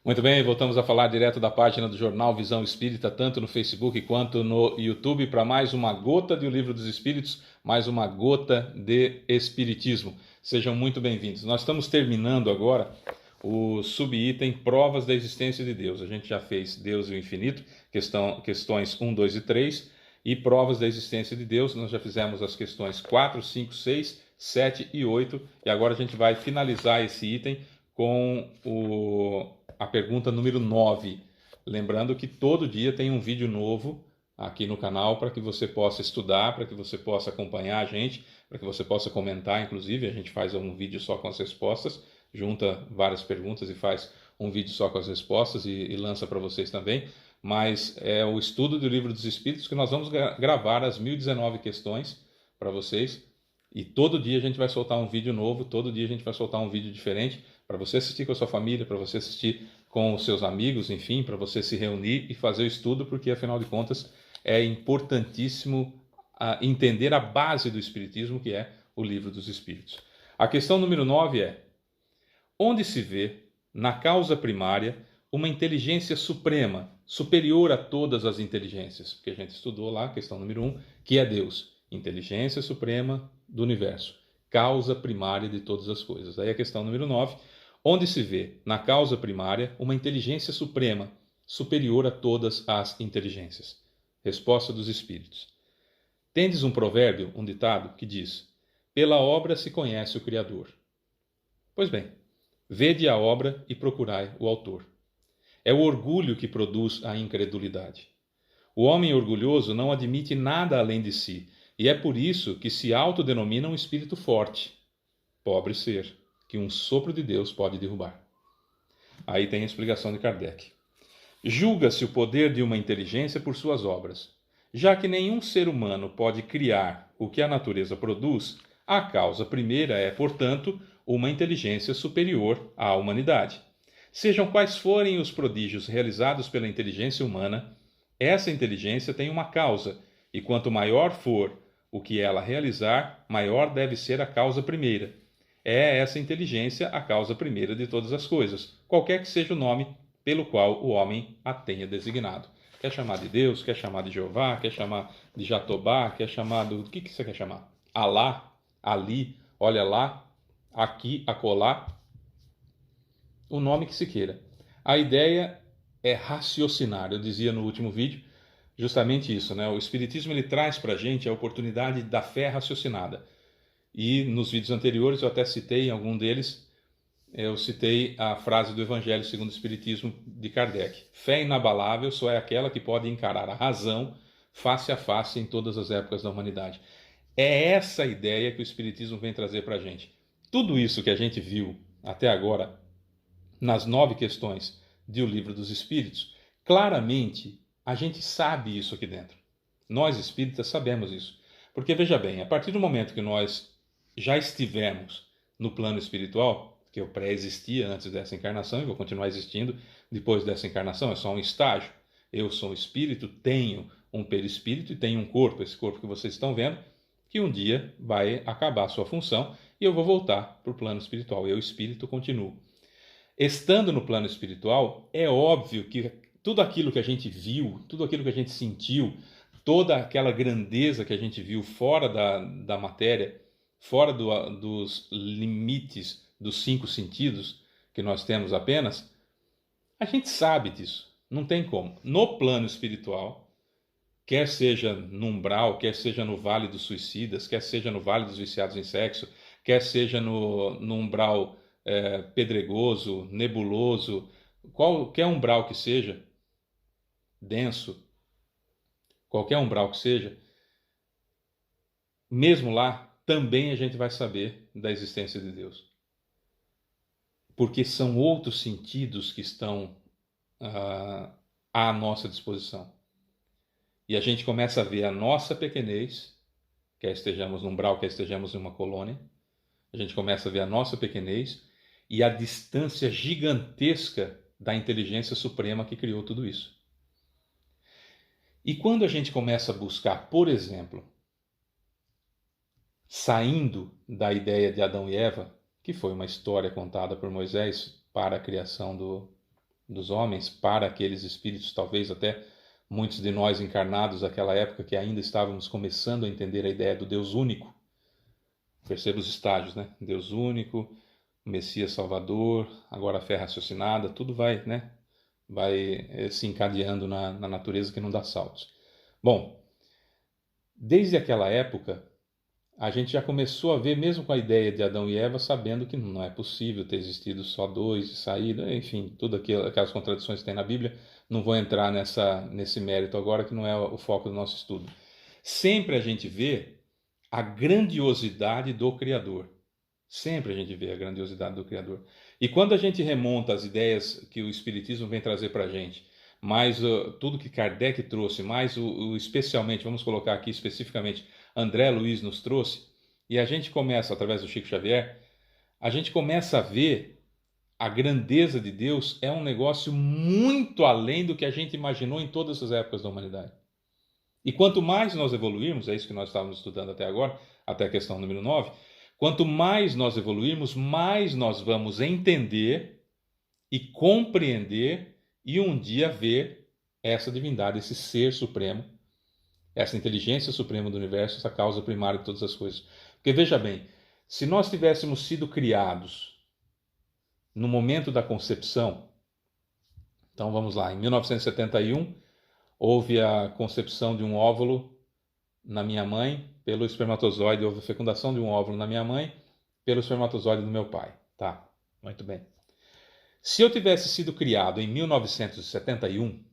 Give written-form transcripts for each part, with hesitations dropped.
Muito bem, voltamos a falar direto da página do Jornal Visão Espírita, tanto no Facebook quanto no YouTube, para mais uma gota de O Livro dos Espíritos, mais uma gota de Espiritismo. Sejam muito bem-vindos. Nós estamos terminando agora o subitem Provas da Existência de Deus. A gente já fez Deus e o Infinito, questões 1, 2 e 3, e Provas da Existência de Deus. Nós já fizemos as questões 4, 5, 6, 7 e 8, e agora a gente vai finalizar esse item com a pergunta número 9. Lembrando que todo dia tem um vídeo novo aqui no canal para que você possa estudar, para que você possa acompanhar a gente, para que você possa comentar, inclusive. A gente faz um vídeo só com as respostas, junta várias perguntas e faz um vídeo só com as respostas e lança para vocês também. Mas é o estudo do Livro dos Espíritos que nós vamos gravar as 1019 questões para vocês. E todo dia a gente vai soltar um vídeo novo, todo dia a gente vai soltar um vídeo diferente para você assistir com a sua família, para você assistir com os seus amigos, enfim, para você se reunir e fazer o estudo, porque afinal de contas é importantíssimo entender a base do Espiritismo, que é o Livro dos Espíritos. A questão número 9 é: onde se vê, na causa primária, uma inteligência suprema, superior a todas as inteligências? Porque a gente estudou lá, a questão número 1, que é Deus, inteligência suprema do universo, causa primária de todas as coisas. Aí a questão número 9, onde se vê, na causa primária, uma inteligência suprema, superior a todas as inteligências? Resposta dos Espíritos. Tendes um provérbio, um ditado, que diz: pela obra se conhece o Criador. Pois bem, vede a obra e procurai o autor. É o orgulho que produz a incredulidade. O homem orgulhoso não admite nada além de si, e é por isso que se autodenomina um espírito forte. Pobre ser, que um sopro de Deus pode derrubar. Aí tem a explicação de Kardec. Julga-se o poder de uma inteligência por suas obras. Já que nenhum ser humano pode criar o que a natureza produz, a causa primeira é, portanto, uma inteligência superior à humanidade. Sejam quais forem os prodígios realizados pela inteligência humana, essa inteligência tem uma causa, e quanto maior for o que ela realizar, maior deve ser a causa primeira. É essa inteligência a causa primeira de todas as coisas, qualquer que seja o nome pelo qual o homem a tenha designado. Quer chamar de Deus, quer chamar de Jeová, quer chamar de Jatobá, quer chamar do... O que você quer chamar? Alá, Ali, olha lá, aqui, acolá, o nome que se queira. A ideia é raciocinar. Eu dizia no último vídeo justamente isso, né? O Espiritismo ele traz para a gente a oportunidade da fé raciocinada. E nos vídeos anteriores eu até citei em algum deles, eu citei a frase do Evangelho segundo o Espiritismo de Kardec: fé inabalável só é aquela que pode encarar a razão face a face em todas as épocas da humanidade. É essa ideia que o Espiritismo vem trazer para a gente. Tudo isso que a gente viu até agora nas 9 questões de O Livro dos Espíritos, claramente a gente sabe isso aqui dentro. Nós espíritas sabemos isso. Porque veja bem, a partir do momento que nós já estivemos no plano espiritual, que eu pré-existia antes dessa encarnação e vou continuar existindo depois dessa encarnação, é só um estágio. Eu sou um espírito, tenho um perispírito e tenho um corpo, esse corpo que vocês estão vendo, que um dia vai acabar a sua função e eu vou voltar para o plano espiritual. Eu, espírito, continuo. Estando no plano espiritual, é óbvio que tudo aquilo que a gente viu, tudo aquilo que a gente sentiu, toda aquela grandeza que a gente viu fora da matéria, fora dos limites dos 5 sentidos que nós temos apenas, a gente sabe disso. Não tem como. No plano espiritual, quer seja no umbral, quer seja no vale dos suicidas, quer seja no vale dos viciados em sexo, quer seja no umbral pedregoso, nebuloso, qualquer umbral que seja, denso, qualquer umbral que seja, mesmo lá, também a gente vai saber da existência de Deus. Porque são outros sentidos que estão à nossa disposição. E a gente começa a ver a nossa pequenez, quer estejamos num umbral, quer estejamos em uma colônia, a gente começa a ver a nossa pequenez e a distância gigantesca da inteligência suprema que criou tudo isso. E quando a gente começa a buscar, por exemplo, saindo da ideia de Adão e Eva, que foi uma história contada por Moisés para a criação dos homens para aqueles espíritos, talvez até muitos de nós encarnados naquela época que ainda estávamos começando a entender a ideia do Deus único. Perceba os estágios, né? Deus único, Messias Salvador, agora a fé raciocinada, tudo vai, né? Vai se encadeando na natureza que não dá saltos. Bom, desde aquela época, a gente já começou a ver, mesmo com a ideia de Adão e Eva, sabendo que não é possível ter existido só dois e saída, enfim, tudo aquelas contradições que tem na Bíblia, não vou entrar nesse mérito agora, que não é o foco do nosso estudo. Sempre a gente vê a grandiosidade do Criador. Sempre a gente vê a grandiosidade do Criador. E quando a gente remonta as ideias que o Espiritismo vem trazer para a gente, mais tudo que Kardec trouxe, mais especialmente, vamos colocar aqui especificamente, André Luiz nos trouxe, e a gente começa, através do Chico Xavier, a gente começa a ver a grandeza de Deus é um negócio muito além do que a gente imaginou em todas as épocas da humanidade. E quanto mais nós evoluirmos, é isso que nós estávamos estudando até agora, até a questão número 9, quanto mais nós evoluirmos, mais nós vamos entender e compreender e um dia ver essa divindade, esse ser supremo, essa inteligência suprema do universo, essa causa primária de todas as coisas. Porque veja bem, se nós tivéssemos sido criados no momento da concepção, então vamos lá, em 1971, houve a concepção de um óvulo na minha mãe pelo espermatozoide, houve a fecundação de um óvulo na minha mãe pelo espermatozoide do meu pai. Tá, muito bem. Se eu tivesse sido criado em 1971,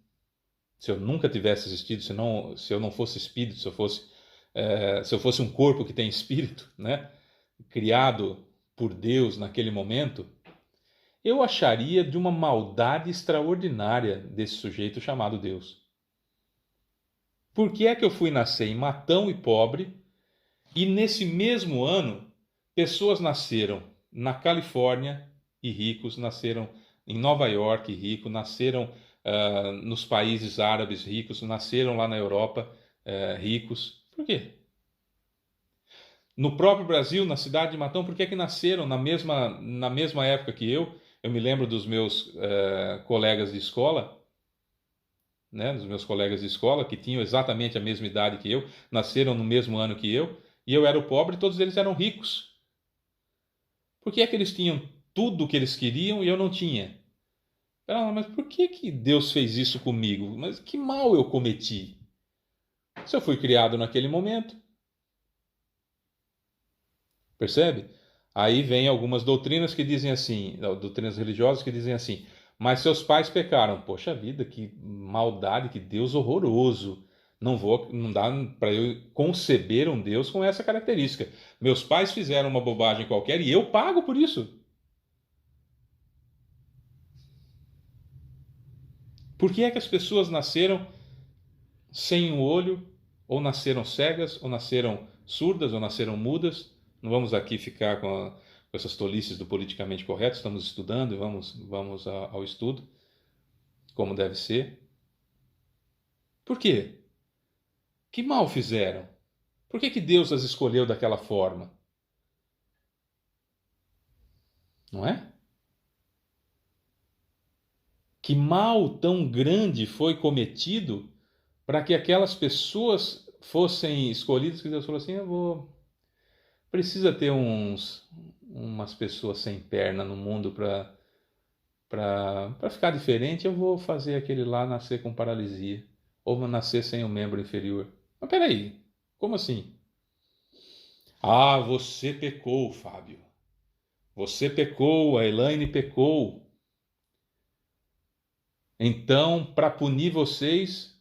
se eu nunca tivesse existido, se eu não fosse espírito, se eu fosse um corpo que tem espírito, né, criado por Deus naquele momento, eu acharia de uma maldade extraordinária desse sujeito chamado Deus. Por que é que eu fui nascer em Matão e pobre, e nesse mesmo ano, pessoas nasceram na Califórnia e ricos, nasceram em Nova York e ricos, nasceram nos países árabes ricos, nasceram lá na Europa ricos. Por quê? No próprio Brasil, na cidade de Matão, por que é que nasceram na mesma época que eu? Eu me lembro dos meus colegas de escola, né, dos meus colegas de escola, que tinham exatamente a mesma idade que eu, nasceram no mesmo ano que eu, e eu era o pobre e todos eles eram ricos. Por que é que eles tinham tudo o que eles queriam e eu não tinha? Mas por que Deus fez isso comigo? Mas que mal eu cometi? Se eu fui criado naquele momento. Percebe? Aí vem algumas doutrinas que dizem assim, doutrinas religiosas que dizem assim, mas seus pais pecaram. Poxa vida, que maldade, que Deus horroroso. Não dá para eu conceber um Deus com essa característica. Meus pais fizeram uma bobagem qualquer e eu pago por isso. Por que é que as pessoas nasceram sem um olho, ou nasceram cegas, ou nasceram surdas, ou nasceram mudas? Não vamos aqui ficar com essas tolices do politicamente correto, estamos estudando e vamos ao estudo, como deve ser. Por quê? Que mal fizeram? Por que Deus as escolheu daquela forma? Não é? Que mal tão grande foi cometido para que aquelas pessoas fossem escolhidas, que Deus falou assim, precisa ter umas pessoas sem perna no mundo para ficar diferente, eu vou fazer aquele lá nascer com paralisia, ou nascer sem um membro inferior. Mas peraí, como assim? Ah, você pecou, Fábio. Você pecou, a Elaine pecou. Então, para punir vocês,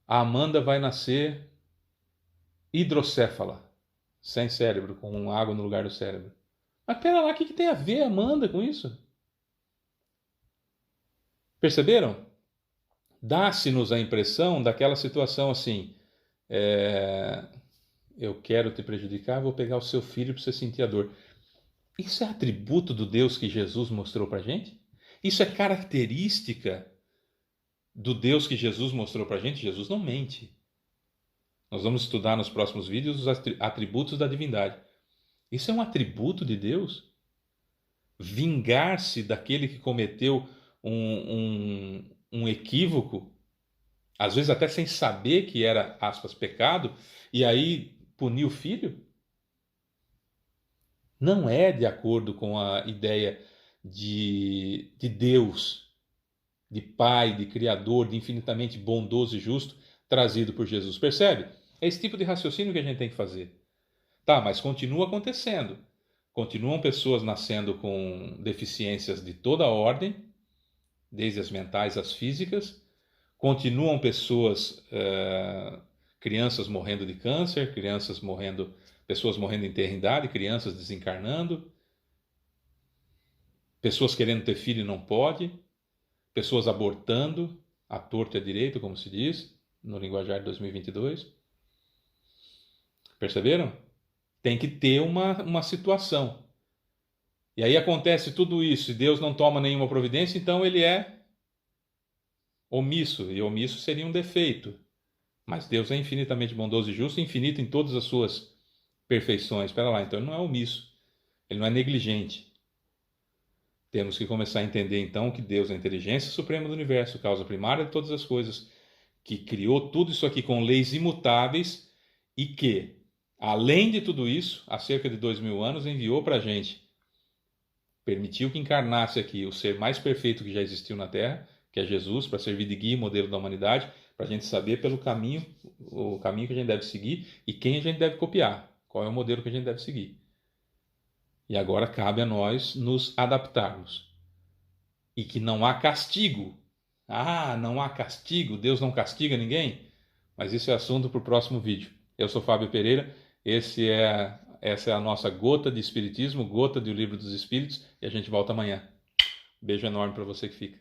a Amanda vai nascer hidrocéfala, sem cérebro, com água no lugar do cérebro. Mas pera lá, o que tem a ver a Amanda com isso? Perceberam? Dá-se-nos a impressão daquela situação assim, eu quero te prejudicar, vou pegar o seu filho para você sentir a dor. Isso é atributo do Deus que Jesus mostrou para a gente? Isso é característica do Deus que Jesus mostrou para a gente? Jesus não mente. Nós vamos estudar nos próximos vídeos os atributos da divindade. Isso é um atributo de Deus? Vingar-se daquele que cometeu um equívoco, às vezes até sem saber que era, aspas, pecado, e aí punir o filho? Não é de acordo com a ideia de Deus, de Pai, de Criador, de infinitamente bondoso e justo, trazido por Jesus. Percebe? É esse tipo de raciocínio que a gente tem que fazer. Tá, mas continua acontecendo. Continuam pessoas nascendo com deficiências de toda a ordem, desde as mentais às físicas. Continuam pessoas, crianças morrendo de câncer, pessoas morrendo em enfermidade, crianças desencarnando, pessoas querendo ter filho e não pode, pessoas abortando, à torta e à direita, como se diz, no linguajar de 2022. Perceberam? Tem que ter uma situação. E aí acontece tudo isso e Deus não toma nenhuma providência, então ele é omisso, e omisso seria um defeito. Mas Deus é infinitamente bondoso e justo, infinito em todas as suas perfeições. Espera lá, então ele não é omisso, ele não é negligente. Temos que começar a entender então que Deus é a inteligência suprema do universo, causa primária de todas as coisas, que criou tudo isso aqui com leis imutáveis e que, além de tudo isso, há cerca de 2000 anos, enviou para a gente, permitiu que encarnasse aqui o ser mais perfeito que já existiu na Terra, que é Jesus, para servir de guia e modelo da humanidade, para a gente saber pelo caminho, o caminho que a gente deve seguir e quem a gente deve copiar, qual é o modelo que a gente deve seguir. E agora cabe a nós nos adaptarmos. E que não há castigo. Ah, não há castigo, Deus não castiga ninguém? Mas isso é assunto para o próximo vídeo. Eu sou Fábio Pereira, essa é a nossa gota de Espiritismo, gota do Livro dos Espíritos, e a gente volta amanhã. Beijo enorme para você que fica.